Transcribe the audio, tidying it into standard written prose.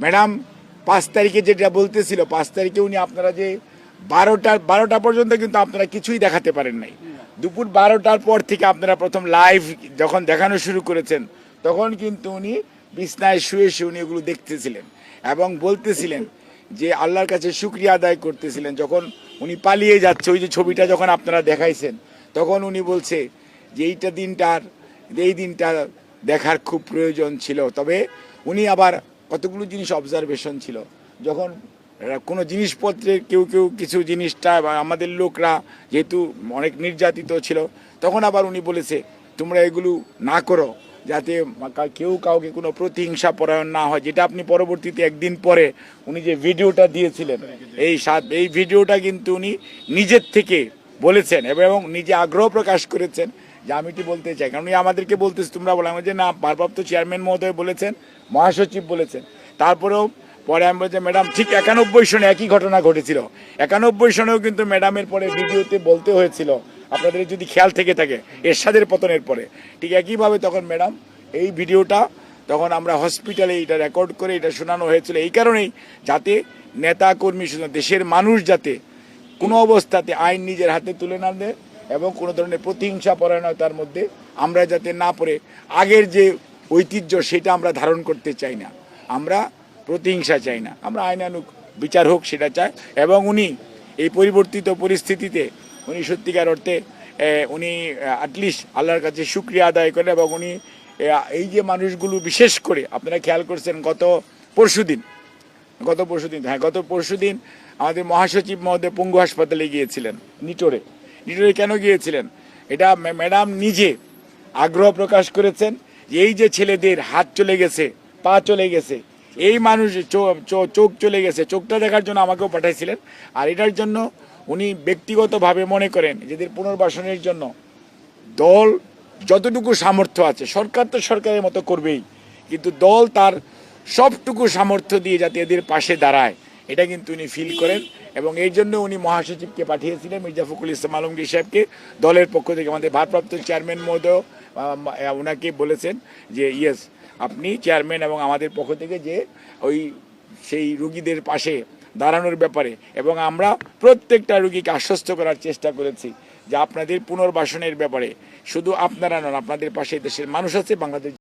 Madam 5 তারিখে যেটা বলতেছিল, 5 তারিখে উনি আপনারা যে 12টা পর্যন্ত কিন্তু আপনারা কিছুই দেখাতে পারেন নাই। দুপুর 12টার পর থেকে আপনারা প্রথম লাইভ যখন দেখানো শুরু করেছেন, তখন কিন্তু উনি বিছনায় শুয়ে উনি এগুলো দেখতেছিলেন এবং বলতেছিলেন যে আল্লাহর কাছে শুকরিয়া আদায় করতেছিলেন। যখন উনি পালিয়ে যাচ্ছে, ওই যে ছবিটা যখন আপনারা দেখাইছেন, তখন উনি বলছে যে এই দিনটা দেখার খুব প্রয়োজন ছিল। তবে উনি আবার কতগুলো জিনিস অবজারভেশন ছিল, যখন কোনো জিনিসপত্রের কেউ কিছু জিনিসটা আমাদের লোকরা যেহেতু অনেক নির্যাতিত ছিল, তখন আবার উনি বলেছে তোমরা এগুলো না করো, যাতে কেউ কাউকে কোনো প্রতিহিংসা পরায়ণ না হয়। যেটা আপনি পরবর্তীতে একদিন পরে উনি যে ভিডিওটা দিয়েছিলেন, এই ভিডিওটা কিন্তু উনি নিজের থেকে বলেছেন এবং নিজে আগ্রহ প্রকাশ করেছেন যে আমি এটি বলতে চাই। কারণ উনি আমাদেরকে বলতেছে, তোমরা বললাম যে না, ভারপ্রাপ্ত চেয়ারম্যান মহোদয় বলেছেন, মহাসচিব বলেছেন। তারপরেও পরে আমি বলছি ম্যাডাম ঠিক 91 সনে একই ঘটনা ঘটেছিল। 91 সনেও কিন্তু ম্যাডামের পরে ভিডিওতে বলতে হয়েছিল, আপনাদের যদি খেয়াল থেকে থাকে, এরশাদের পতনের পরে ঠিক একইভাবে তখন ম্যাডাম এই ভিডিওটা তখন আমরা হসপিটালে এটা রেকর্ড করে এটা শোনানো হয়েছিল, এই কারণেই যাতে নেতা কর্মী দেশের মানুষ যাতে কোনো অবস্থাতে আইন নিজের হাতে তুলে না দেয় এবং কোনো ধরনের প্রতিহিংসা পরায়ণতার মধ্যে আমরা যাতে না পড়ে আগের যে ঐতিহ্য সেটা আমরা ধারণ করতে চাই না। আমরা প্রতিহিংসা চাই না, আমরা আইনানুগ বিচার হোক সেটা চাই। এবং উনি এই পরিবর্তিত পরিস্থিতিতে উনি সত্যিকার অর্থে উনি অ্যাটলিস্ট আল্লাহর কাছে শুকরিয়া আদায় করেন। এবং উনি এই যে মানুষগুলো, বিশেষ করে আপনারা খেয়াল করছেন গত পরশুদিন আমাদের মহাসচিব মহোদয় পঙ্গু হাসপাতালে গিয়েছিলেন, নিটোরে কেন গিয়েছিলেন? এটা ম্যাডাম নিজে আগ্রহ প্রকাশ করেছেন যে এই যে ছেলেদের হাত চলে গেছে, পা চলে গেছে, এই মানুষ চোখ চলে গেছে, চোখটা দেখার জন্য আমাকেও পাঠাইছিলেন। আর এটার জন্য উনি ব্যক্তিগতভাবে মনে করেন যেদের পুনর্বাসনের জন্য দল যতটুকু সামর্থ্য আছে, সরকার তো সরকারের মতো করবেই, কিন্তু দল তার সবটুকু সামর্থ্য দিয়ে যাতে এদের পাশে দাঁড়ায়, এটা কিন্তু উনি ফিল করেন। এবং এই জন্য উনি মহাসচিবকে পাঠিয়েছিলেন, মির্জা ফখরুল ইসলাম আলমগীর সাহেবকে দলের পক্ষ থেকে। আমাদের ভারপ্রাপ্ত চেয়ারম্যান মহোদয় ওনাকে বলেছেন যে ইয়েস, আপনি চেয়ারম্যান এবং আমাদের পক্ষ থেকে যে সেই রুগীদের পাশে দাঁড়ানোর ব্যাপারে, এবং আমরা প্রত্যেকটা রুগীকে আশ্বস্ত করার চেষ্টা করেছি যে আপনাদের পুনর্বাসনের ব্যাপারে শুধু আপনারা নন, আপনাদের পাশে দেশের মানুষ আছে, বাংলাদেশ